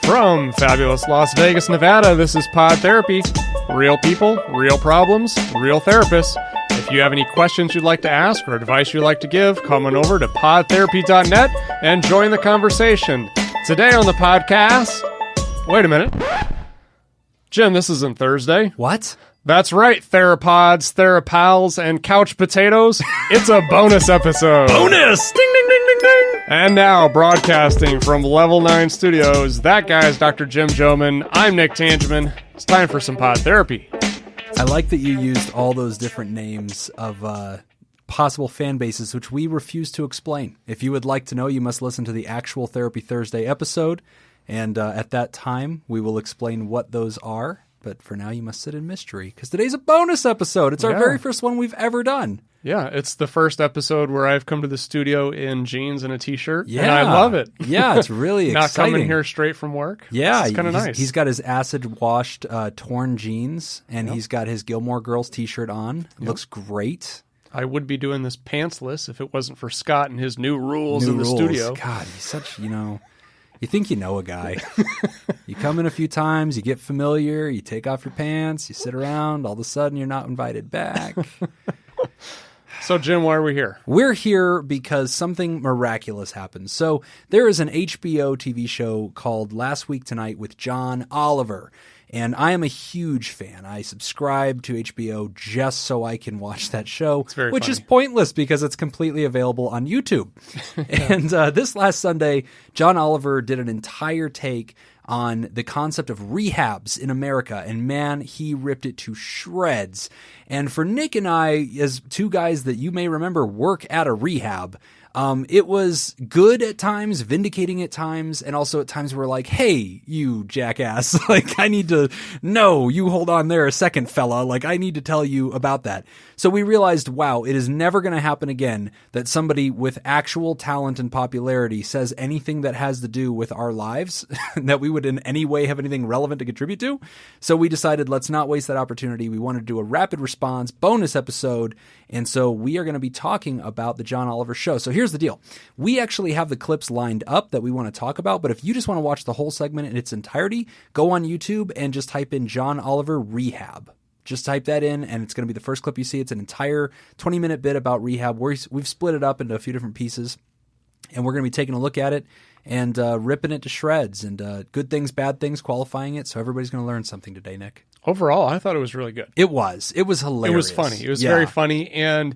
From fabulous Las Vegas, Nevada, this is Pod Therapy. Real people, real problems, real therapists. If you have any questions you'd like to ask or advice you'd like to give, come on over to podtherapy.net and join the conversation. Today on the podcast... Wait a minute. Jim, this isn't Thursday. What? That's right, theropods, therapals, and couch potatoes. It's a bonus episode. Bonus! Ding, ding, ding, ding, ding! And now, broadcasting from Level 9 Studios, that guy's Dr. Jim Joman. I'm Nick Tangeman. It's time for some pod therapy. I like that you used all those different names of possible fan bases, which we refuse to explain. If you would like to know, you must listen to the actual Therapy Thursday episode. And at that time, we will explain what those are. But for now, you must sit in mystery, because today's a bonus episode. It's our very first one we've ever done. Yeah, it's the first episode where I've come to the studio in jeans and a t-shirt, yeah. and I love it. Yeah, it's really Not exciting. coming here straight from work. Yeah, it's kind of nice. He's got his acid-washed, torn jeans, and he's got his Gilmore Girls t-shirt on. Looks great. I would be doing this pantsless if it wasn't for Scott and his new rules in the studio. God, he's such, you think you know a guy. You come in a few times, you get familiar, you take off your pants, you sit around, all of a sudden you're not invited back. So, Jim, why are we here? We're here because something miraculous happened. So there is an HBO TV show called Last Week Tonight with John Oliver. And I am a huge fan. I subscribe to HBO just so I can watch that show, which is pointless because it's completely available on YouTube. And this last Sunday, John Oliver did an entire take on the concept of rehabs in America. And man, he ripped it to shreds. And for Nick and I, as two guys that you may remember work at a rehab, it was good at times, vindicating at times, and also at times we're like, hey, you jackass, like, I need to know, you hold on there a second, fella, like, I need to tell you about that. So we realized, wow, it is never going to happen again that somebody with actual talent and popularity says anything that has to do with our lives, that we would in any way have anything relevant to contribute to. So we decided, let's not waste that opportunity. We wanted to do a rapid response bonus episode, and so we are going to be talking about the John Oliver show. So here's the deal. We actually have the clips lined up that we want to talk about, but if you just want to watch the whole segment in its entirety, go on YouTube and just type in John Oliver Rehab. Just type that in, and it's going to be the first clip you see. It's an entire 20-minute bit about rehab. We've split it up into a few different pieces, and we're going to be taking a look at it and ripping it to shreds, and good things, bad things, qualifying it. So everybody's going to learn something today, Nick. Overall, I thought it was really good. It was hilarious. It was funny. It was very funny, and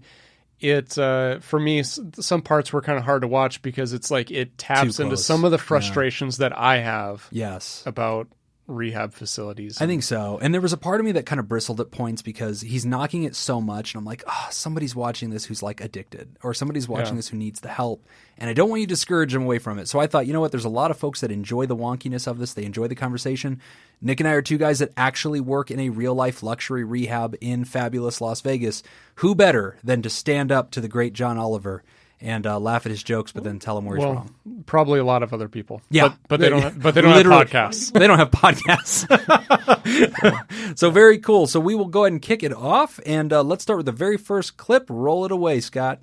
it for me, some parts were kind of hard to watch because it's like it taps into some of the frustrations that I have. Yes, about rehab facilities. I think so. And there was a part of me that kind of bristled at points because he's knocking it so much, and I'm like, somebody's watching this who's like addicted, or somebody's watching this who needs the help, and I don't want you to discourage them away from it. So I thought, you know what, there's a lot of folks that enjoy the wonkiness of this. They enjoy the conversation. Nick and I are two guys that actually work in a real-life luxury rehab in fabulous Las Vegas. Who better than to stand up to the great John Oliver and laugh at his jokes, but then tell him where he's wrong? Probably a lot of other people. Yeah, but they don't. But they don't have podcasts. They don't have podcasts. So very cool. So we will go ahead and kick it off, and let's start with the very first clip. Roll it away, Scott.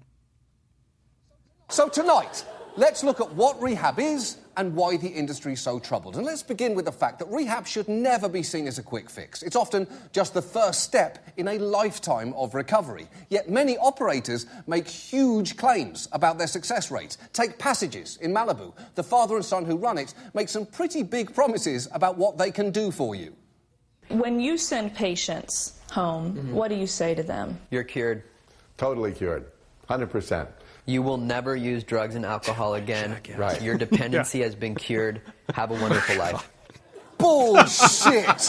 So tonight, let's look at what rehab is and why the industry is so troubled. And let's begin with the fact that rehab should never be seen as a quick fix. It's often just the first step in a lifetime of recovery. Yet many operators make huge claims about their success rate. Take Passages in Malibu. The father and son who run it make some pretty big promises about what they can do for you. When you send patients home, what do you say to them? You're cured. Totally cured. 100%. You will never use drugs and alcohol again. Right. Your dependency has been cured. Have a wonderful life. Bullshit!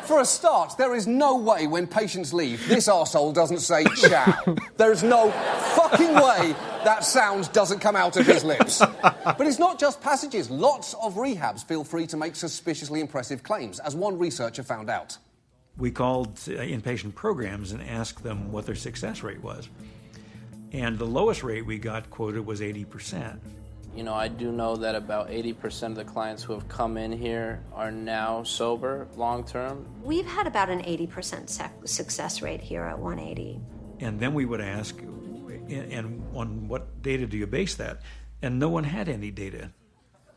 For a start, there is no way when patients leave, this arsehole doesn't say ciao. There is no fucking way that sound doesn't come out of his lips. But it's not just Passages. Lots of rehabs feel free to make suspiciously impressive claims, as one researcher found out. We called inpatient programs and asked them what their success rate was. And the lowest rate we got quoted was 80%. You know, I do know that about 80% of the clients who have come in here are now sober long term. We've had about an 80% success rate here at 180. And then we would ask, and on what data do you base that? And no one had any data.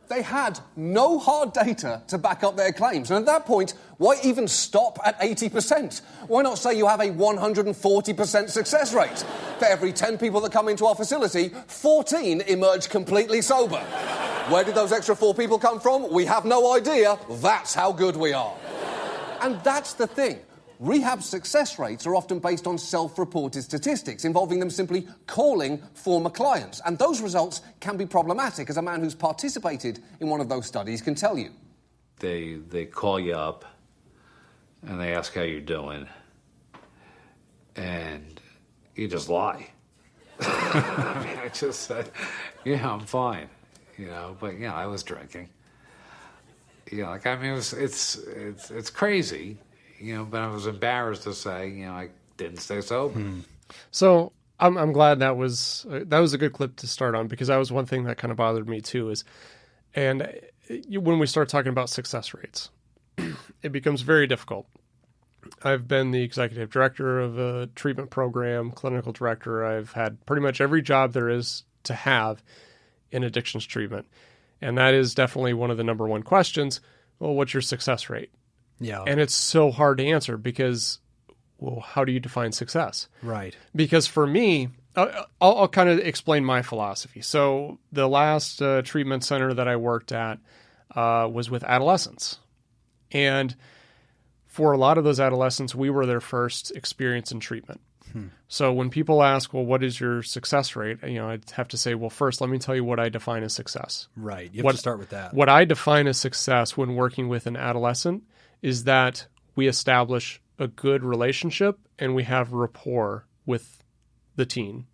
They had no hard data to back up their claims. And at that point, why even stop at 80%? Why not say you have a 140% success rate? For every 10 people that come into our facility, 14 emerge completely sober. Where did those extra 4 people come from? We have no idea. That's how good we are. And that's the thing. Rehab success rates are often based on self-reported statistics, involving them simply calling former clients. And those results can be problematic, as a man who's participated in one of those studies can tell you. They call you up, and they ask how you're doing, and you just lie. I mean, I just said, yeah, I'm fine, but I was drinking. I mean, it's crazy. But I was embarrassed to say, I didn't stay sober. So I'm glad that was a good clip to start on, because that was one thing that kind of bothered me too. When we start talking about success rates, it becomes very difficult. I've been the executive director of a treatment program, clinical director. I've had pretty much every job there is to have in addictions treatment, and that is definitely one of the number one questions. Well, what's your success rate? Yeah. And it's so hard to answer because, well, how do you define success? Right. Because for me, I'll kind of explain my philosophy. So the last treatment center that I worked at was with adolescents. And for a lot of those adolescents, we were their first experience in treatment. So when people ask, well, what is your success rate? I'd have to say, well, first, let me tell you what I define as success. Right. You have to start with that. What I define as success when working with an adolescent is that we establish a good relationship and we have rapport with the teen.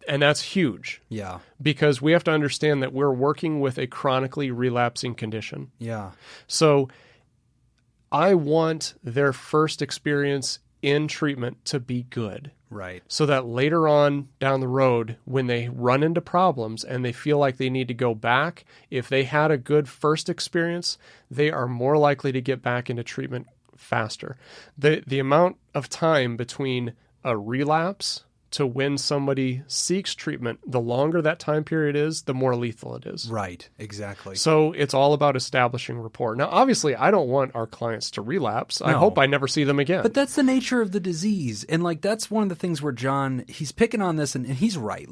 And that's huge. Yeah. Because we have to understand that we're working with a chronically relapsing condition. Yeah. So I want their first experience in treatment to be good. Right. So that later on down the road, when they run into problems and they feel like they need to go back, if they had a good first experience, they are more likely to get back into treatment faster. The amount of time between a relapse to when somebody seeks treatment, the longer that time period is, the more lethal it is. Right, exactly. So it's all about establishing rapport. Now, obviously, I don't want our clients to relapse. No. I hope I never see them again. But that's the nature of the disease. And that's one of the ththings where John, he's picking on this, and he's right.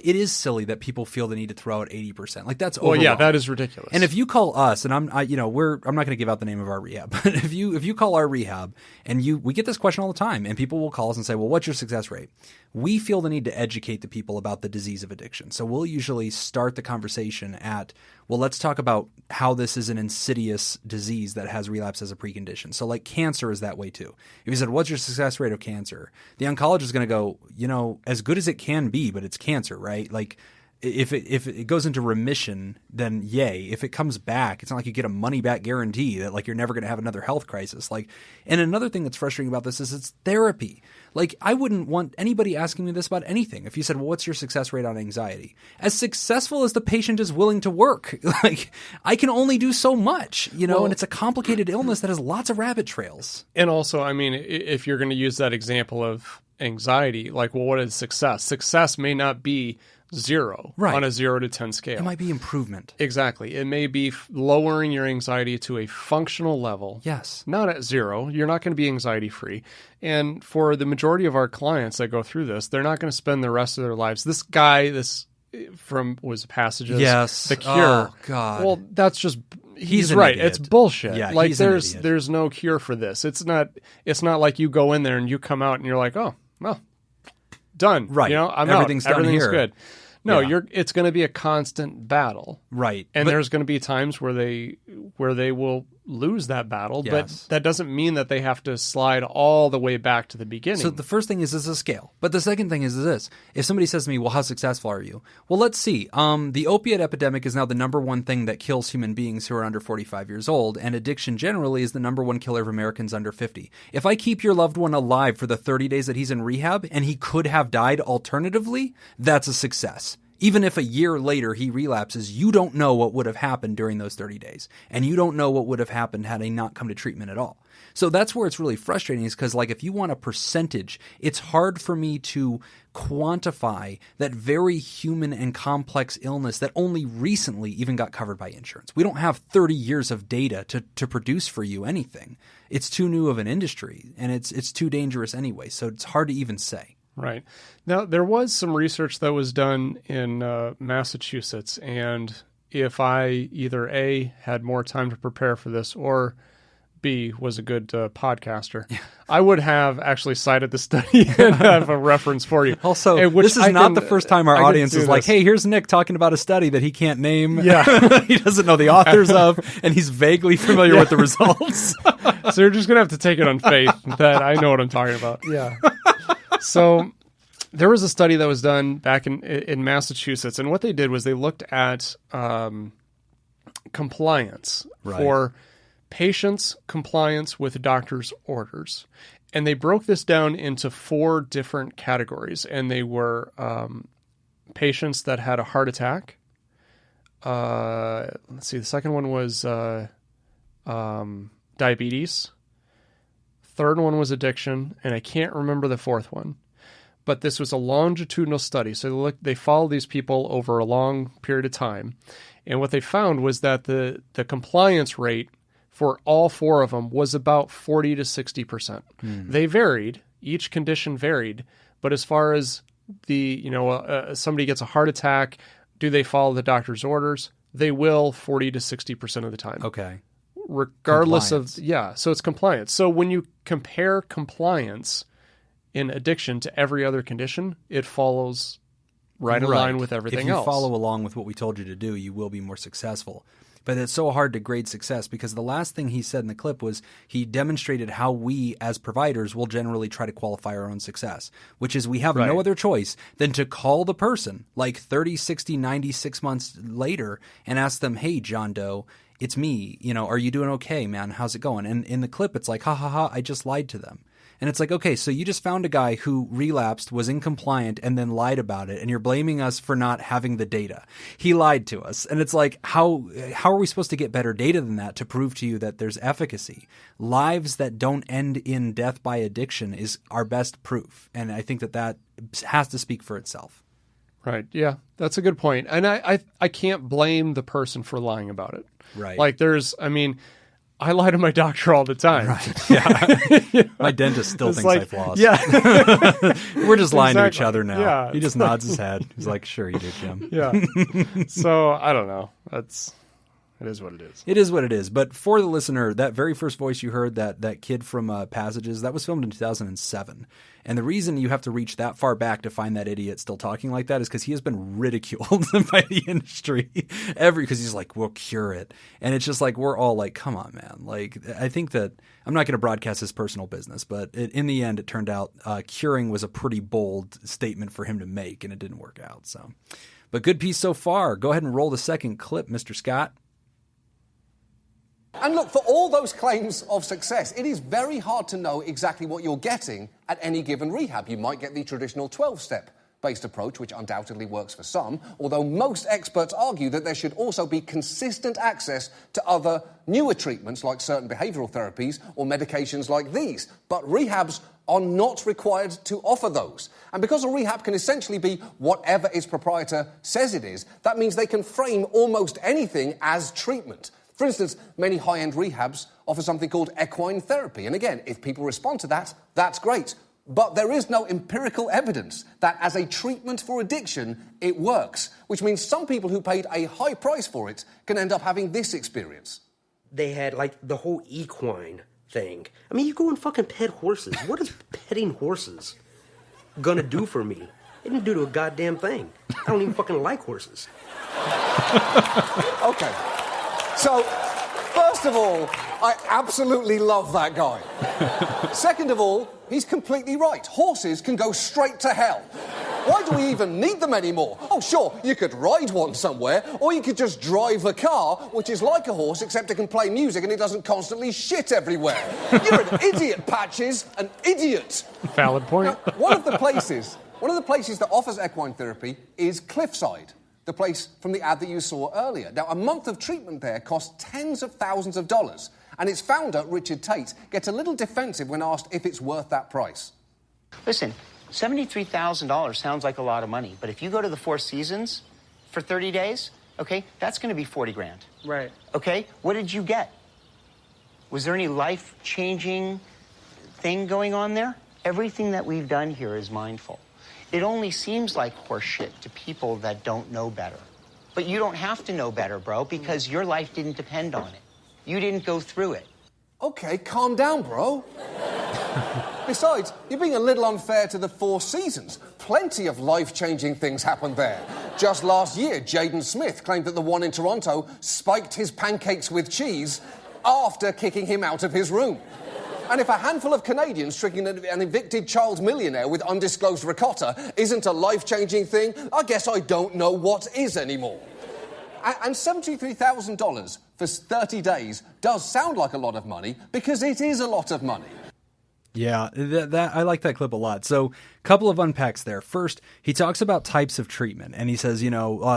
It is silly that people feel the need to throw out 80%. That's overwhelming. Well, yeah, that is ridiculous. And if you call us, and I'm not going to give out the name of our rehab, but if you call our rehab, and we get this question all the time, and people will call us and say, well, what's your success rate? We feel the need to educate the people about the disease of addiction. So we'll usually start the conversation at, well, let's talk about how this is an insidious disease that has relapse as a precondition. So cancer is that way too. If you said, what's your success rate of cancer? The oncologist is going to go, as good as it can be, but it's cancer, right? If it goes into remission, then yay. If it comes back, it's not like you get a money back guarantee that you're never going to have another health crisis. And another thing that's frustrating about this is it's therapy. I wouldn't want anybody asking me this about anything. If you said, well, what's your success rate on anxiety? As successful as the patient is willing to work, I can only do so much, and it's a complicated illness that has lots of rabbit trails. And also, I mean, if you're going to use that example of anxiety, well, what is success? Success may not be 0 on a 0 to 10 scale. It might be improvement. Exactly. It may be lowering your anxiety to a functional level. Yes. Not at 0. You're not going to be anxiety free. And for the majority of our clients that go through this, they're not going to spend the rest of their lives. This guy, was Passages. Yes. The Cure. Oh, God. Well, that's just... He's an right. idiot. It's bullshit. Yeah, there's no cure for this. It's not like you go in there and you come out and you're like, oh, well, done. Right. Everything's done here. Good. No, it's going to be a constant battle. Right. And there's going to be times where they will lose that battle, but that doesn't mean that they have to slide all the way back to the beginning. So the first thing is a scale. But the second thing is this. If somebody says to me, well, how successful are you? Well, let's see. The opiate epidemic is now the number one thing that kills human beings who are under 45 years old, and addiction generally is the number one killer of Americans under 50. If I keep your loved one alive for the 30 days that he's in rehab and he could have died alternatively, that's a success. Even if a year later he relapses, you don't know what would have happened during those 30 days. And you don't know what would have happened had he not come to treatment at all. So that's where it's really frustrating, is because, like, if you want a percentage, it's hard for me to quantify that very human and complex illness that only recently even got covered by insurance. We don't have 30 years of data to produce for you anything. It's too new of an industry, and it's too dangerous anyway. So it's hard to even say. Right. Now, there was some research that was done in Massachusetts, and if I either A, had more time to prepare for this, or B, was a good podcaster, I would have actually cited the study and have a reference for you. Also, this is not the first time our audience is like, hey, here's Nick talking about a study that he can't name. Yeah. He doesn't know the authors of, and he's vaguely familiar with the results. So you're just going to have to take it on faith that I know what I'm talking about. Yeah. So there was a study that was done back in Massachusetts, and what they did was they looked at compliance for patients' compliance with doctors' orders. And they broke this down into 4 different categories, and they were patients that had a heart attack. Let's see, the second one was diabetes. Third one was addiction, and I can't remember the fourth one. But this was a longitudinal study. So they followed these people over a long period of time. And what they found was that the compliance rate for all 4 of them was about 40 to 60%. They varied. Each condition varied. But as far as somebody gets a heart attack, do they follow the doctor's orders? They will 40 to 60% of the time. Okay. Regardless of, so it's compliance. So when you compare compliance in addiction to every other condition, it follows right in line with everything else. If you follow along with what we told you to do, you will be more successful. But it's so hard to grade success, because the last thing he said in the clip was he demonstrated how we as providers will generally try to qualify our own success, which is we have no other choice than to call the person like 30, 60, 96 months later and ask them, hey, John Doe, it's me. Are you doing okay, man? How's it going? And in the clip, it's like, ha, ha, ha, I just lied to them. And it's like, okay, so you just found a guy who relapsed, was incompliant, and then lied about it, and you're blaming us for not having the data. He lied to us. And it's like, how are we supposed to get better data than that to prove to you that there's efficacy? Lives that don't end in death by addiction is our best proof. And I think that has to speak for itself. Right. Yeah, that's a good point. And I can't blame the person for lying about it. Right. Like I lie to my doctor all the time. Right. Yeah. My dentist still thinks I floss. Yeah. We're just lying to each other now. Yeah. He just nods his head. He's like, sure you did, Jim. Yeah. So I don't know. It is what it is. It is what it is. But for the listener, that very first voice you heard, that kid from Passages, that was filmed in 2007. And the reason you have to reach that far back to find that idiot still talking like that is because he has been ridiculed by the industry because he's like, we'll cure it. And it's just like, we're all like, come on, man. Like, I think that I'm not going to broadcast his personal business, but in the end, it turned out curing was a pretty bold statement for him to make, and it didn't work out. So, but good piece so far. Go ahead and roll the second clip, Mr. Scott. And look, for all those claims of success, it is very hard to know exactly what you're getting at any given rehab. You might get the traditional 12-step based approach, which undoubtedly works for some, although most experts argue that there should also be consistent access to other newer treatments like certain behavioural therapies or medications like these. But rehabs are not required to offer those. And because a rehab can essentially be whatever its proprietor says it is, that means they can frame almost anything as treatment. For instance, many high-end rehabs offer something called equine therapy. And again, if people respond to that, that's great. But there is no empirical evidence that as a treatment for addiction, it works, which means some people who paid a high price for it can end up having this experience. They had, like, the whole equine thing. I mean, you go and fucking pet horses. What is petting horses gonna do for me? It didn't do to a goddamn thing. I don't even fucking like horses. Okay. So, first of all, I absolutely love that guy. Second of all, he's completely right. Horses can go straight to hell. Why do we even need them anymore? Oh, sure, you could ride one somewhere, or you could just drive a car, which is like a horse, except it can play music and it doesn't constantly shit everywhere. You're an idiot, Patches. An idiot. Valid point. Now, one of the places One of the places that offers equine therapy is Cliffside, the place from the ad that you saw earlier. Now, a month of treatment there costs tens of thousands of dollars, and its founder, Richard Tate, gets a little defensive when asked if it's worth that price. Listen, $73,000 sounds like a lot of money, but if you go to the Four Seasons for 30 days, okay, that's going to be 40 grand. Right. Okay, what did you get? Was there any life-changing thing going on there? Everything that we've done here is mindful. It only seems like horseshit to people that don't know better. But you don't have to know better, bro, because your life didn't depend on it. You didn't go through it. Okay, calm down, bro. Besides, you're being a little unfair to the Four Seasons. Plenty of life-changing things happened there. Just last year, Jaden Smith claimed that the one in Toronto spiked his pancakes with cheese after kicking him out of his room. And if a handful of Canadians tricking an evicted child millionaire with undisclosed ricotta isn't a life-changing thing, I guess I don't know what is anymore. And $73,000 for 30 days does sound like a lot of money, because it is a lot of money. Yeah, that I like that clip a lot. So, a couple of unpacks there. First, he talks about types of treatment, and he says,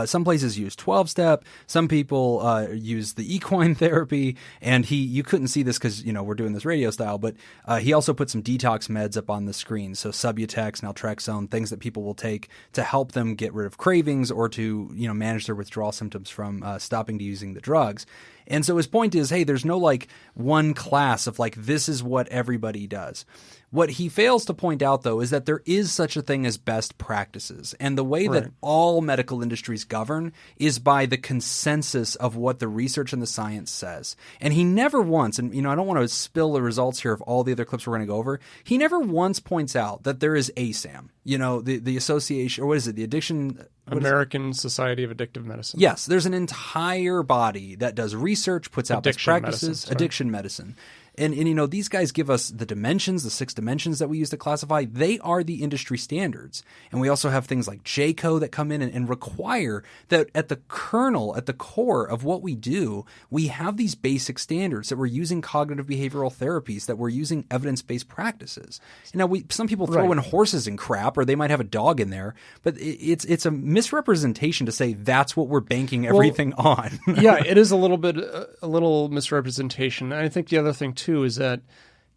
some places use 12-step, some people use the equine therapy, and you couldn't see this because, we're doing this radio style, but he also put some detox meds up on the screen. So, Subutex, naltrexone, things that people will take to help them get rid of cravings or to, manage their withdrawal symptoms from stopping to using the drugs. And so his point is, hey, there's no one class of this is what everybody does. What he fails to point out, though, is that there is such a thing as best practices. And the way that all medical industries govern is by the consensus of what the research and the science says. And he never once, and I don't want to spill the results here of all the other clips we're going to go over, he never once points out that there is ASAM, the association, or what is it, the addiction... American Society of Addictive Medicine. Yes, there's an entire body that does research, puts out best practices, addiction medicine. And these guys give us the dimensions, the 6 dimensions that we use to classify. They are the industry standards. And we also have things like JCO that come in and require that at the kernel, at the core of what we do, we have these basic standards that we're using cognitive behavioral therapies, that we're using evidence-based practices. Now, some people throw in horses and crap, or they might have a dog in there, but it's a misrepresentation to say that's what we're banking everything on. Yeah, it is a little misrepresentation. And I think the other thing too is that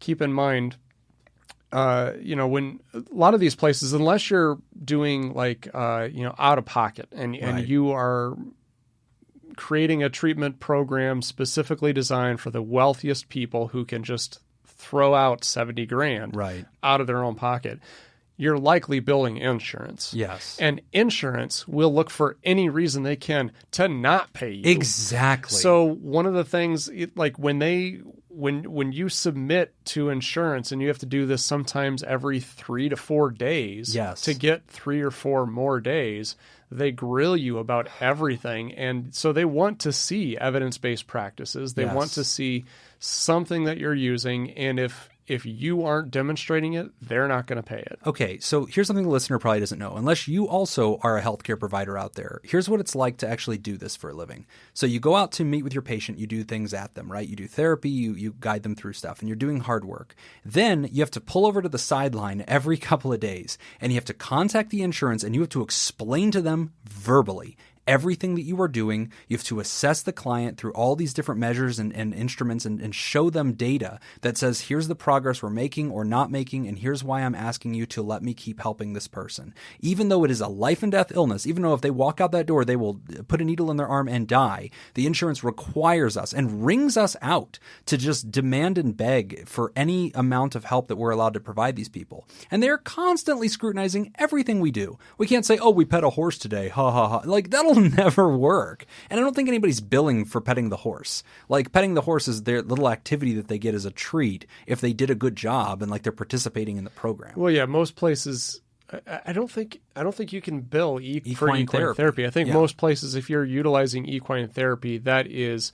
keep in mind, when a lot of these places, unless you're doing out of pocket and you are creating a treatment program specifically designed for the wealthiest people who can just throw out 70 grand out of their own pocket, you're likely billing insurance. Yes. And insurance will look for any reason they can to not pay you. Exactly. So one of the things, when you submit to insurance, and you have to do this sometimes every 3 to 4 days to get 3 or 4 more days, they grill you about everything. And so they want to see evidence-based practices. They want to see something that you're using. And if you aren't demonstrating it, they're not going to pay it. Okay, so here's something the listener probably doesn't know. Unless you also are a healthcare provider out there, here's what it's like to actually do this for a living. So you go out to meet with your patient, you do things at them, right? You do therapy, you guide them through stuff, and you're doing hard work. Then you have to pull over to the sideline every couple of days, and you have to contact the insurance, and you have to explain to them verbally everything that you are doing. You have to assess the client through all these different measures and instruments and show them data that says, here's the progress we're making or not making, and here's why I'm asking you to let me keep helping this person. Even though it is a life and death illness, even though if they walk out that door, they will put a needle in their arm and die, the insurance requires us and wrings us out to just demand and beg for any amount of help that we're allowed to provide these people. And they're constantly scrutinizing everything we do. We can't say, oh, we pet a horse today, ha ha ha. That'll never work. And I don't think anybody's billing for petting the horse. Petting the horse is their little activity that they get as a treat if they did a good job and they're participating in the program. Well, yeah, most places, I don't think you can bill for equine therapy. I think most places, if you're utilizing equine therapy, that is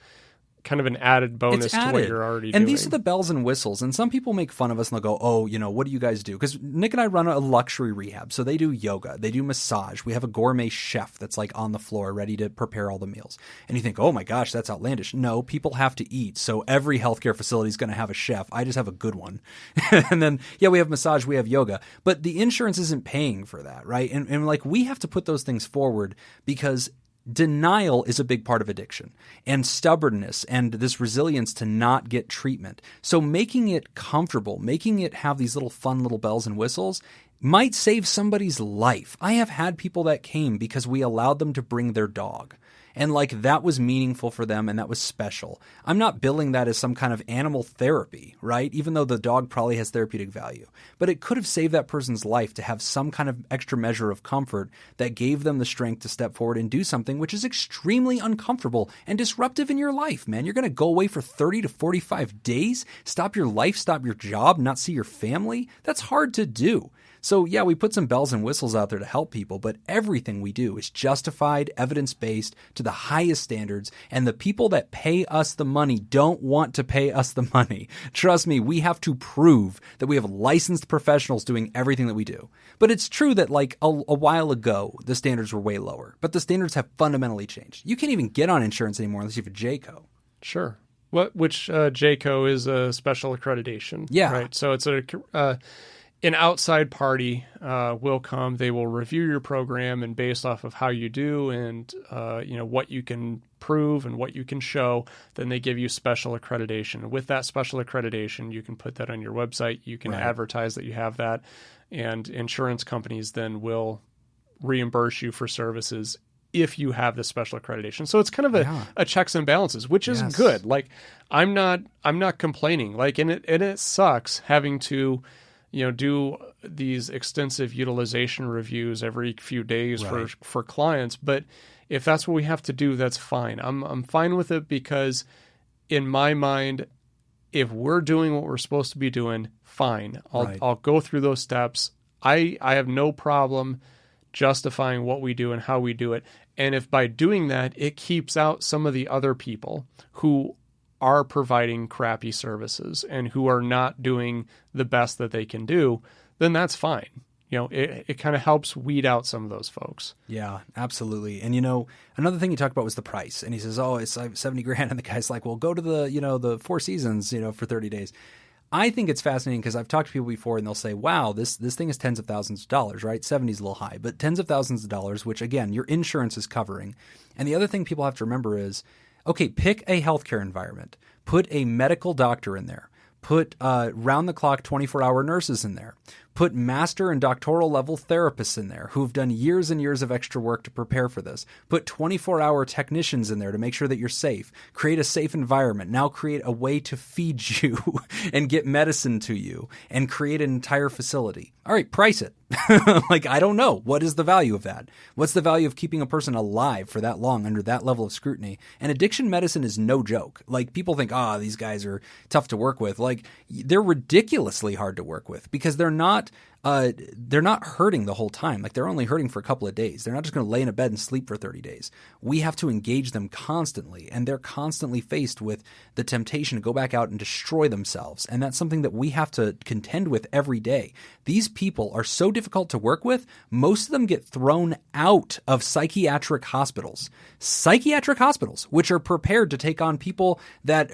kind of an added bonus to what you're already doing. And these are the bells and whistles. And some people make fun of us and they'll go, oh, what do you guys do? Because Nick and I run a luxury rehab. So they do yoga. They do massage. We have a gourmet chef that's like on the floor ready to prepare all the meals. And you think, oh my gosh, that's outlandish. No, people have to eat. So every healthcare facility is going to have a chef. I just have a good one. And then, we have massage, we have yoga. But the insurance isn't paying for that, right? And like we have to put those things forward because denial is a big part of addiction, and stubbornness and this resilience to not get treatment. So making it comfortable, making it have these little fun little bells and whistles might save somebody's life. I have had people that came because we allowed them to bring their dog. And like that was meaningful for them and that was special. I'm not billing that as some kind of animal therapy, right? Even though the dog probably has therapeutic value. But it could have saved that person's life to have some kind of extra measure of comfort that gave them the strength to step forward and do something which is extremely uncomfortable and disruptive in your life, man. You're going to go away for 30 to 45 days, stop your life, stop your job, not see your family. That's hard to do. So we put some bells and whistles out there to help people, but everything we do is justified, evidence-based, to the highest standards, and the people that pay us the money don't want to pay us the money. Trust me, we have to prove that we have licensed professionals doing everything that we do. But it's true that like a while ago, the standards were way lower, but the standards have fundamentally changed. You can't even get on insurance anymore unless you have a JCO. Sure. Which JCO is a special accreditation. Yeah. Right. So it's an outside party will come. They will review your program, and based off of how you do and what you can prove and what you can show, then they give you special accreditation. And with that special accreditation, you can put that on your website. You can advertise that you have that, and insurance companies then will reimburse you for services if you have this special accreditation. So it's kind of a checks and balances, which is good. Like I'm not complaining. Like and it sucks having to do these extensive utilization reviews every few days for clients. But if that's what we have to do, that's fine. I'm fine with it because in my mind, if we're doing what we're supposed to be doing, fine. I'll go through those steps. I have no problem justifying what we do and how we do it. And if by doing that, it keeps out some of the other people who are providing crappy services and who are not doing the best that they can do, then that's fine. It kind of helps weed out some of those folks. Yeah, absolutely. And another thing he talked about was the price. And he says, oh, it's like $70,000. And the guy's like, well, go to the Four Seasons, for 30 days. I think it's fascinating because I've talked to people before and they'll say, wow, this thing is tens of thousands of dollars, right? 70 is a little high, but tens of thousands of dollars, which again, your insurance is covering. And the other thing people have to remember is, okay, pick a healthcare environment, put a medical doctor in there, put round-the-clock 24-hour nurses in there, put master and doctoral level therapists in there who've done years and years of extra work to prepare for this, put 24-hour technicians in there to make sure that you're safe, create a safe environment, now create a way to feed you and get medicine to you and create an entire facility. All right, price it. Like, I don't know. What is the value of that? What's the value of keeping a person alive for that long under that level of scrutiny? And addiction medicine is no joke. Like, people think, these guys are tough to work with. Like, they're ridiculously hard to work with because they're not hurting the whole time. Like, they're only hurting for a couple of days. They're not just going to lay in a bed and sleep for 30 days. We have to engage them constantly, and they're constantly faced with the temptation to go back out and destroy themselves. And that's something that we have to contend with every day. These people are so difficult to work with. Most of them get thrown out of psychiatric hospitals, which are prepared to take on people that,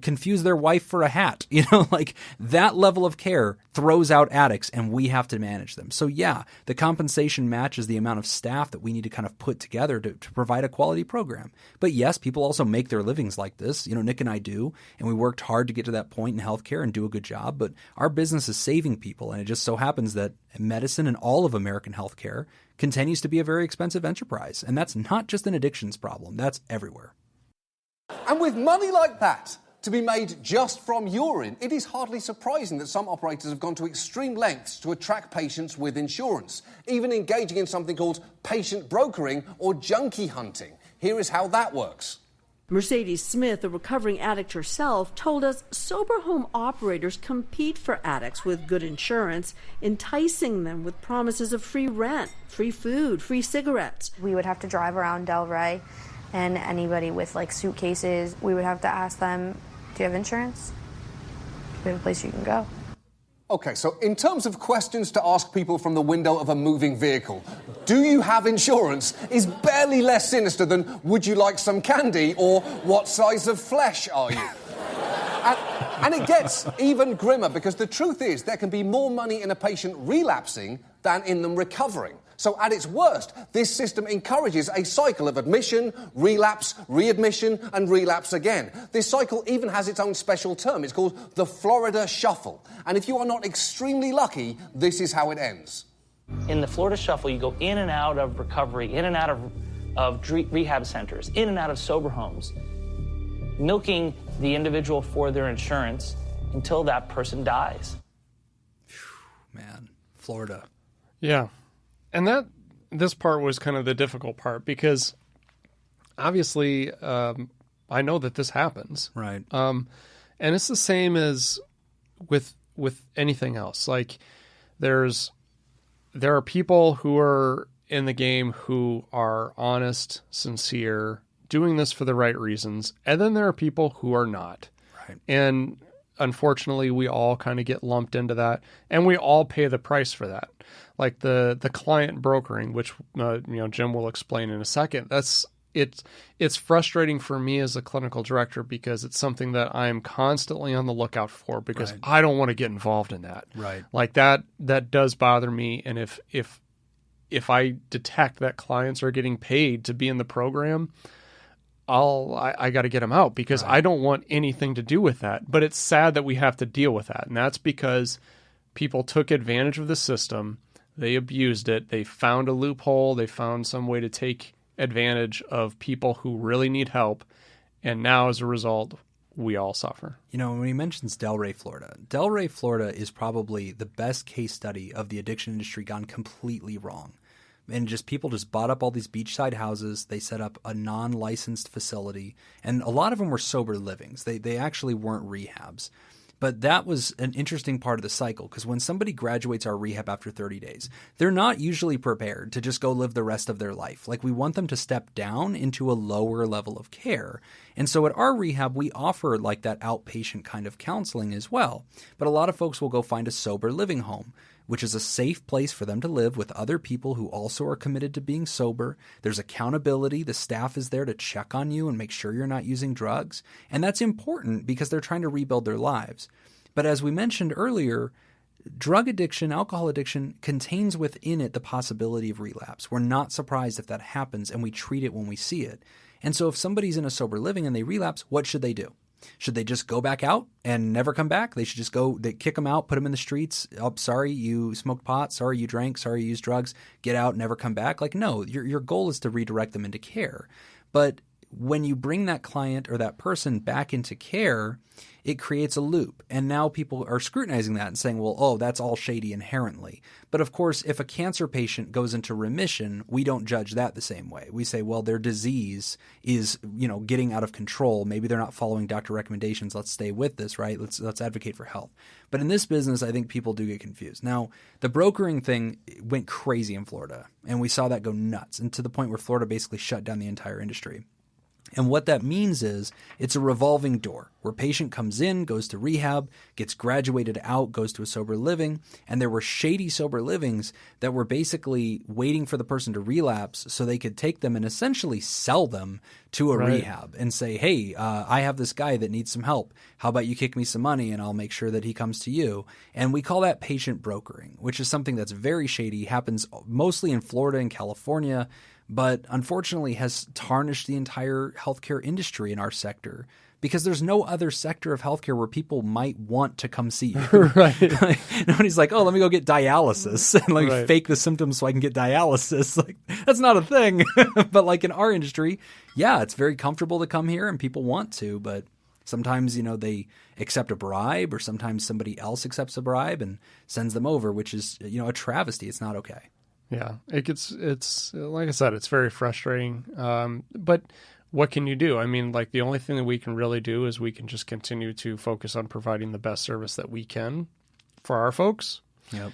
confuse their wife for a hat. Like that level of care throws out addicts, and we have to manage them. So the compensation matches the amount of staff that we need to kind of put together to provide a quality program. But yes, people also make their livings like this. Nick and I do, and we worked hard to get to that point in healthcare and do a good job. But our business is saving people, and it just so happens that medicine and all of American healthcare continues to be a very expensive enterprise. And that's not just an addictions problem. That's everywhere. And with money like that to be made just from urine, it is hardly surprising that some operators have gone to extreme lengths to attract patients with insurance, even engaging in something called patient brokering or junkie hunting. Here is how that works. Mercedes Smith, a recovering addict herself, told us sober home operators compete for addicts with good insurance, enticing them with promises of free rent, free food, free cigarettes. We would have to drive around Delray And anybody with like suitcases, we would have to ask them, do you have insurance? Do you have a place you can go? Okay, so in terms of questions to ask people from the window of a moving vehicle, do you have insurance is barely less sinister than would you like some candy or what size of flesh are you? And it gets even grimmer because the truth is there can be more money in a patient relapsing than in them recovering. So at its worst, this system encourages a cycle of admission, relapse, readmission, and relapse again. This cycle even has its own special term. It's called the Florida Shuffle. And if you are not extremely lucky, this is how it ends. In the Florida Shuffle, you go in and out of recovery, in and out of rehab centers, in and out of sober homes, milking the individual for their insurance until that person dies. Man, Florida. Yeah. And this part was kind of the difficult part because obviously I know that this happens. Right. And it's the same as with anything else. Like there are people who are in the game who are honest, sincere, doing this for the right reasons. And then there are people who are not. Right. And unfortunately, we all kind of get lumped into that, and we all pay the price for that. Like the client brokering, which Jim will explain in a second. It's frustrating for me as a clinical director because it's something that I am constantly on the lookout for because Right. I don't want to get involved in that. Right. Like that does bother me, and if I detect that clients are getting paid to be in the program, I got to get them out because I don't want anything to do with that. But it's sad that we have to deal with that. And that's because people took advantage of the system. They abused it. They found a loophole. They found some way to take advantage of people who really need help. And now as a result, we all suffer. You know, when he mentions Delray, Florida is probably the best case study of the addiction industry gone completely wrong. And just people just bought up all these beachside houses. They set up a non-licensed facility. And a lot of them were sober livings. They actually weren't rehabs. But that was an interesting part of the cycle because when somebody graduates our rehab after 30 days, they're not usually prepared to just go live the rest of their life. Like we want them to step down into a lower level of care. And so at our rehab, we offer like that outpatient kind of counseling as well. But a lot of folks will go find a sober living home, which is a safe place for them to live with other people who also are committed to being sober. There's accountability. The staff is there to check on you and make sure you're not using drugs. And that's important because they're trying to rebuild their lives. But as we mentioned earlier, drug addiction, alcohol addiction contains within it the possibility of relapse. We're not surprised if that happens, and we treat it when we see it. And so if somebody's in a sober living and they relapse, what should they do? Should they just go back out and never come back? They should just they kick them out, put them in the streets. Oh, sorry, you smoked pot. Sorry, you drank. Sorry, you used drugs. Get out, never come back. Like, no, your goal is to redirect them into care. But when you bring that client or that person back into care, it creates a loop. And now people are scrutinizing that and saying, well, oh, that's all shady inherently. But of course, if a cancer patient goes into remission, we don't judge that the same way. We say, well, their disease is, getting out of control. Maybe they're not following doctor recommendations. Let's stay with this, right? Let's advocate for health. But in this business, I think people do get confused. Now, the brokering thing went crazy in Florida, and we saw that go nuts, and to the point where Florida basically shut down the entire industry. And what that means is it's a revolving door where patient comes in, goes to rehab, gets graduated out, goes to a sober living. And there were shady sober livings that were basically waiting for the person to relapse so they could take them and essentially sell them to a rehab and say, hey, I have this guy that needs some help. How about you kick me some money and I'll make sure that he comes to you? And we call that patient brokering, which is something that's very shady, happens mostly in Florida and California, but unfortunately has tarnished the entire healthcare industry in our sector because there's no other sector of healthcare where people might want to come see you. Right. Like, nobody's like, oh, let me go get dialysis and fake the symptoms so I can get dialysis. Like, that's not a thing. But like in our industry, yeah, it's very comfortable to come here and people want to, but sometimes, they accept a bribe or sometimes somebody else accepts a bribe and sends them over, which is, a travesty. It's not okay. Yeah, it's like I said, it's very frustrating. But what can you do? I mean, like the only thing that we can really do is we can just continue to focus on providing the best service that we can for our folks. Yep.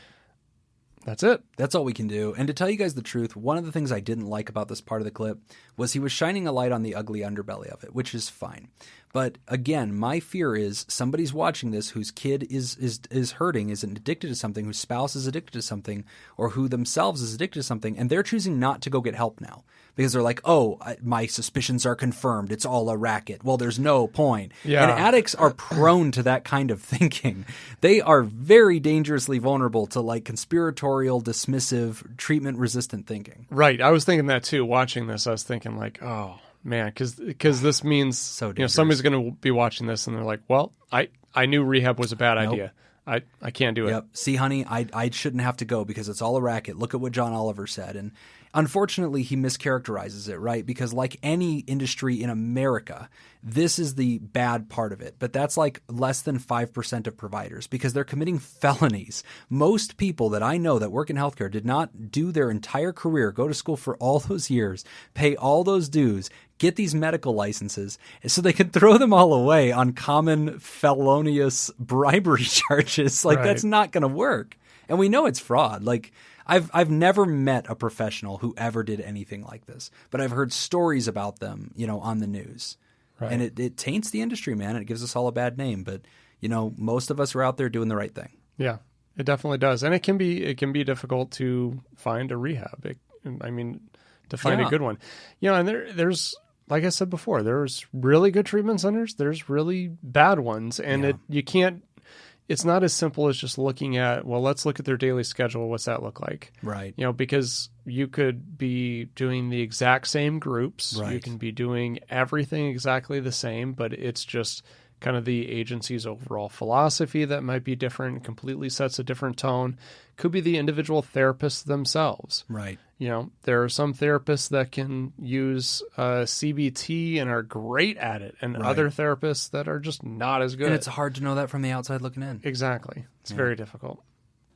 That's it. That's all we can do. And to tell you guys the truth, one of the things I didn't like about this part of the clip was he was shining a light on the ugly underbelly of it, which is fine. But again, my fear is somebody's watching this whose kid is hurting, is addicted to something, whose spouse is addicted to something, or who themselves is addicted to something, and they're choosing not to go get help now because they're like, oh, my suspicions are confirmed. It's all a racket. Well, there's no point. Yeah. And addicts are prone to that kind of thinking. They are very dangerously vulnerable to like conspiratorial, dismissive, treatment-resistant thinking. Right. I was thinking that too. Watching this, I was thinking like, oh man, because this means somebody's going to be watching this and they're like, well, I knew rehab was a bad idea. I can't do it. Yep. See, honey, I shouldn't have to go because it's all a racket. Look at what John Oliver said. And unfortunately, he mischaracterizes it, right? Because like any industry in America, this is the bad part of it. But that's like less than 5% of providers because they're committing felonies. Most people that I know that work in healthcare did not do their entire career, go to school for all those years, pay all those dues, get these medical licenses so they could throw them all away on common felonious bribery charges. Like that's not going to work. And we know it's fraud. Like I've never met a professional who ever did anything like this, but I've heard stories about them, on the news. Right. And it taints the industry, man. And it gives us all a bad name. But, most of us are out there doing the right thing. Yeah, it definitely does. And it can be difficult to find a rehab. To find a good one. And there's, like I said before, there's really good treatment centers. There's really bad ones. And it's not as simple as just looking at, well, let's look at their daily schedule. What's that look like? Right. Because you could be doing the exact same groups. Right. You can be doing everything exactly the same, but it's just kind of the agency's overall philosophy that might be different, completely sets a different tone. Could be the individual therapists themselves. Right. There are some therapists that can use CBT and are great at it, and other therapists that are just not as good. And it's hard to know that from the outside looking in. Exactly. It's very difficult.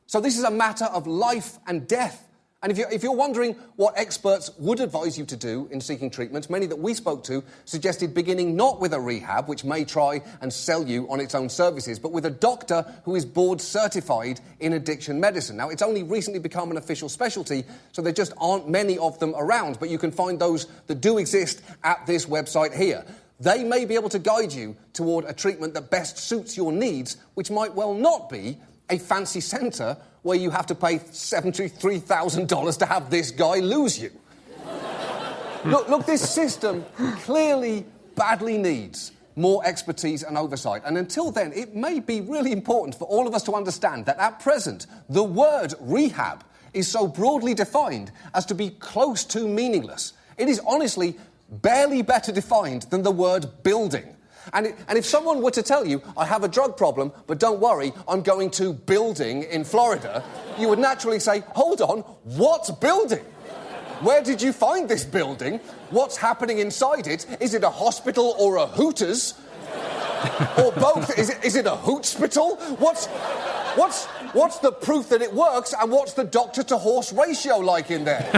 So this is a matter of life and death. And if you're wondering what experts would advise you to do in seeking treatment, many that we spoke to suggested beginning not with a rehab, which may try and sell you on its own services, but with a doctor who is board certified in addiction medicine. Now, it's only recently become an official specialty, so there just aren't many of them around, but you can find those that do exist at this website here. They may be able to guide you toward a treatment that best suits your needs, which might well not be a fancy centre where you have to pay $73,000 to have this guy lose you. Look, this system clearly badly needs more expertise and oversight. And until then, it may be really important for all of us to understand that at present, the word rehab is so broadly defined as to be close to meaningless. It is honestly barely better defined than the word building. And if someone were to tell you, I have a drug problem, but don't worry, I'm going to building in Florida, you would naturally say, hold on, what building? Where did you find this building? What's happening inside it? Is it a hospital or a Hooters? Or both? Is it a hootspital? What's the proof that it works, and what's the doctor-to-horse ratio like in there?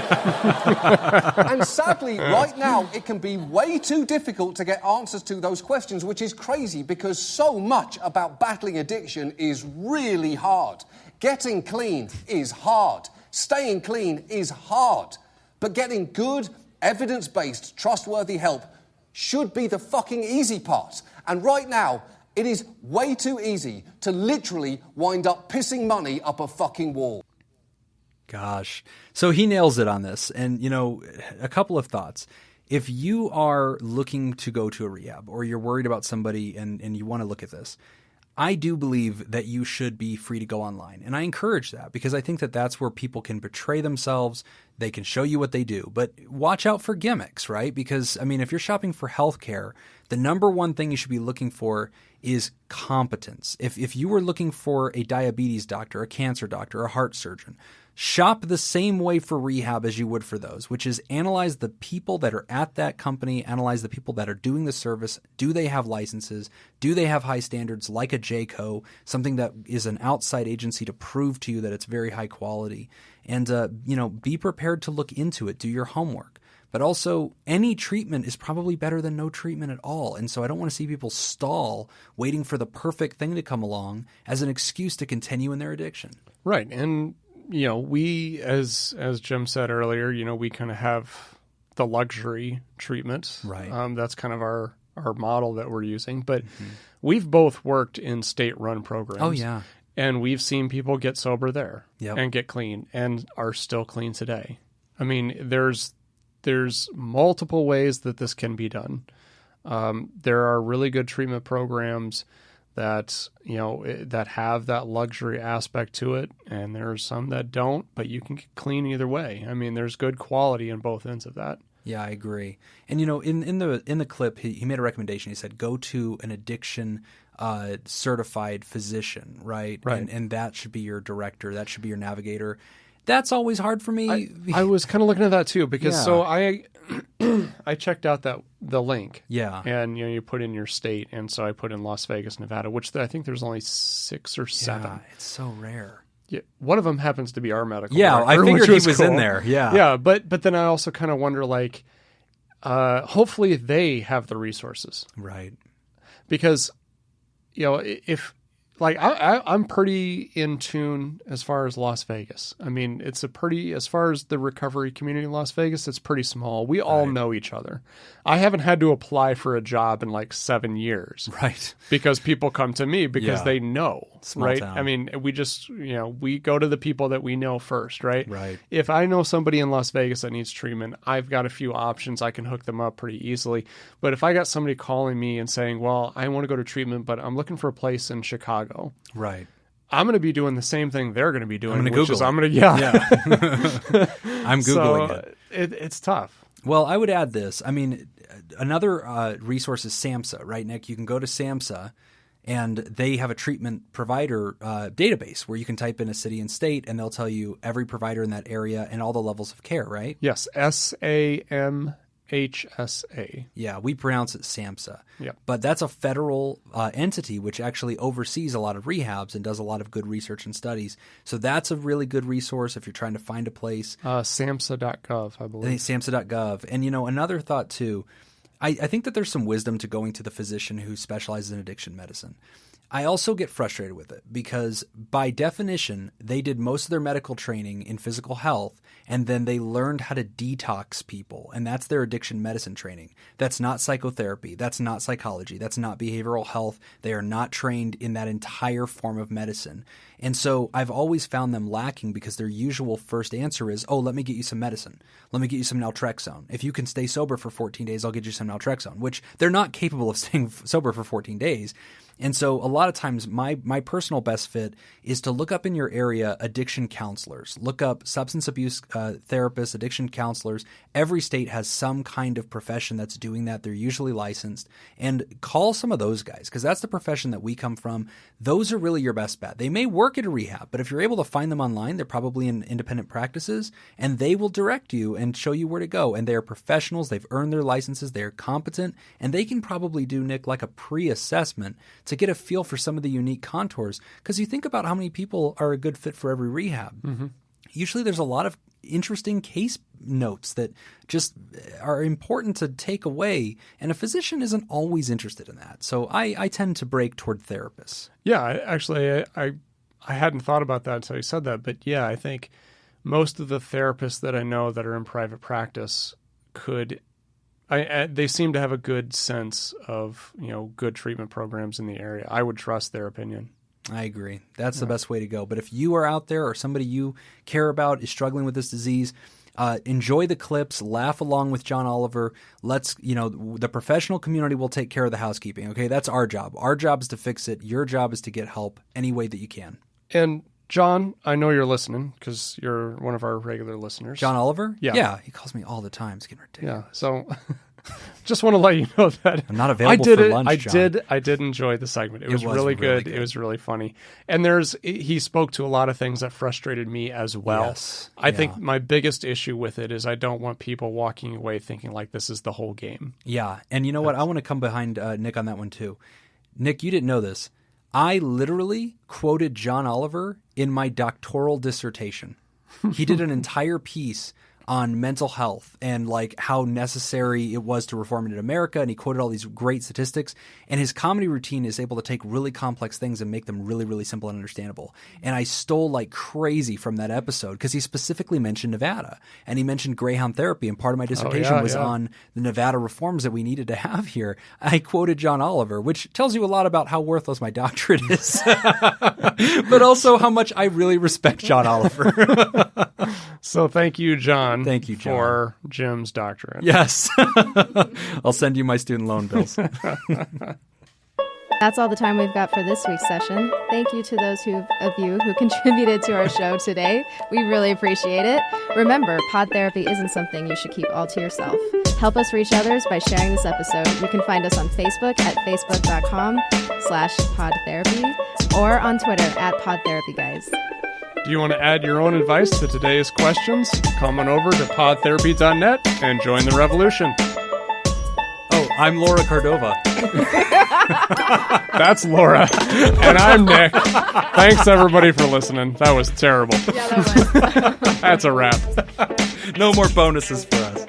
And sadly, right now, it can be way too difficult to get answers to those questions, which is crazy because so much about battling addiction is really hard. Getting clean is hard. Staying clean is hard. But getting good, evidence-based, trustworthy help should be the fucking easy part. And right now, it is way too easy to literally wind up pissing money up a fucking wall. Gosh. So he nails it on this. And, a couple of thoughts. If you are looking to go to a rehab or you're worried about somebody and you want to look at this, I do believe that you should be free to go online. And I encourage that because I think that that's where people can betray themselves. They can show you what they do. But watch out for gimmicks, right? Because, if you're shopping for healthcare, the number one thing you should be looking for is competence. If you were looking for a diabetes doctor, a cancer doctor, a heart surgeon, shop the same way for rehab as you would for those, which is analyze the people that are at that company, analyze the people that are doing the service. Do they have licenses? Do they have high standards like a JCO, something that is an outside agency to prove to you that it's very high quality? And, be prepared to look into it. Do your homework. But also, any treatment is probably better than no treatment at all. And so I don't want to see people stall waiting for the perfect thing to come along as an excuse to continue in their addiction. Right. And, we, as Jim said earlier, we kind of have the luxury treatment. Right. That's kind of our model that we're using. But we've both worked in state-run programs. Oh, yeah. And we've seen people get sober there Yep. and get clean and are still clean today. I mean, there's multiple ways that this can be done. There are really good treatment programs that that have that luxury aspect to it, and there are some that don't, but you can get clean either way. I mean, there's good quality in both ends of that. Yeah, I agree. And in the clip, he made a recommendation. He said, go to an addiction certified physician, right? Right. And that should be your director. That should be your navigator. That's always hard for me. I was kind of looking at that too, because Yeah. so I checked out the link. Yeah. And you put in your state, and so I put in Las Vegas, Nevada, which I think there's only 6 or 7. Yeah, it's so rare. Yeah, one of them happens to be our medical. Yeah, director, I figured which he was in cool. there. Yeah. Yeah, but then I also kind of wonder, like, hopefully they have the resources, right? Because if like I'm pretty in tune as far as Las Vegas. I mean, it's as far as the recovery community in Las Vegas, it's pretty small. We all know each other. I haven't had to apply for a job in like 7 years. Right. Because people come to me because Yeah. they know, Small right? town. I mean, we just, we go to the people that we know first, right? Right. If I know somebody in Las Vegas that needs treatment, I've got a few options. I can hook them up pretty easily. But if I got somebody calling me and saying, well, I want to go to treatment, but I'm looking for a place in Chicago. Right. I'm going to be doing the same thing they're going to be doing. I'm going to which Google is it. I'm going to, I'm Googling so, it. It's tough. Well, I would add this. I mean, another resource is SAMHSA, right, Nick? You can go to SAMHSA, and they have a treatment provider database where you can type in a city and state, and they'll tell you every provider in that area and all the levels of care, right? Yes, SAMHSA. Yeah, we pronounce it SAMHSA. Yep. But that's a federal entity which actually oversees a lot of rehabs and does a lot of good research and studies. So that's a really good resource if you're trying to find a place. SAMHSA.gov, I believe. SAMHSA.gov. And, another thought too, I think that there's some wisdom to going to the physician who specializes in addiction medicine. I also get frustrated with it because by definition, they did most of their medical training in physical health, and then they learned how to detox people, and that's their addiction medicine training. That's not psychotherapy. That's not psychology. That's not behavioral health. They are not trained in that entire form of medicine. And so I've always found them lacking because their usual first answer is, oh, let me get you some medicine. Let me get you some naltrexone. If you can stay sober for 14 days, I'll get you some naltrexone, which they're not capable of staying sober for 14 days. And so a lot of times my personal best fit is to look up in your area addiction counselors, look up substance abuse therapists, addiction counselors. Every state has some kind of profession that's doing that. They're usually licensed. And call some of those guys because that's the profession that we come from. Those are really your best bet. They may work at a rehab, but if you're able to find them online, they're probably in independent practices, and they will direct you and show you where to go. And they're professionals. They've earned their licenses. They're competent. And they can probably do, Nick, like a pre-assessment to get a feel for some of the unique contours. Because you think about how many people are a good fit for every rehab. Mm-hmm. Usually there's a lot of interesting case notes that just are important to take away, and a physician isn't always interested in that. So I tend to break toward therapists. Yeah, I hadn't thought about that until you said that. But yeah, I think most of the therapists that I know that are in private practice they seem to have a good sense of, good treatment programs in the area. I would trust their opinion. I agree. That's the best way to go. But if you are out there or somebody you care about is struggling with this disease, enjoy the clips, laugh along with John Oliver. The professional community will take care of the housekeeping. Okay. That's our job. Our job is to fix it. Your job is to get help any way that you can. And John, I know you're listening because you're one of our regular listeners. John Oliver? Yeah. Yeah. He calls me all the time. It's getting ridiculous. Yeah. So just want to let you know that I'm not available for lunch, John. I did enjoy the segment. It was really good. It was really funny. And he spoke to a lot of things that frustrated me as well. Yes. I think my biggest issue with it is I don't want people walking away thinking like this is the whole game. Yeah. And you know what? I want to come behind Nick on that one too. Nick, you didn't know this. I literally quoted John Oliver in my doctoral dissertation. He did an entire piece on mental health and like how necessary it was to reform it in America. And he quoted all these great statistics, and his comedy routine is able to take really complex things and make them really, really simple and understandable. And I stole like crazy from that episode because he specifically mentioned Nevada, and he mentioned Greyhound therapy. And part of my dissertation was on the Nevada reforms that we needed to have here. I quoted John Oliver, which tells you a lot about how worthless my doctorate is, but also how much I really respect John Oliver. So thank you, John. Thank you, John. For Jim's doctorate. Yes. I'll send you my student loan bills. That's all the time we've got for this week's session. Thank you to those of you who contributed to our show today. We really appreciate it. Remember, pod therapy isn't something you should keep all to yourself. Help us reach others by sharing this episode. You can find us on Facebook at facebook.com/podtherapy or on Twitter at podtherapyguys. Do you want to add your own advice to today's questions? Come on over to podtherapy.net and join the revolution. Oh, I'm Laura Cordova. That's Laura. And I'm Nick. Thanks, everybody, for listening. That was terrible. Yeah, that was. That's a wrap. No more bonuses for us.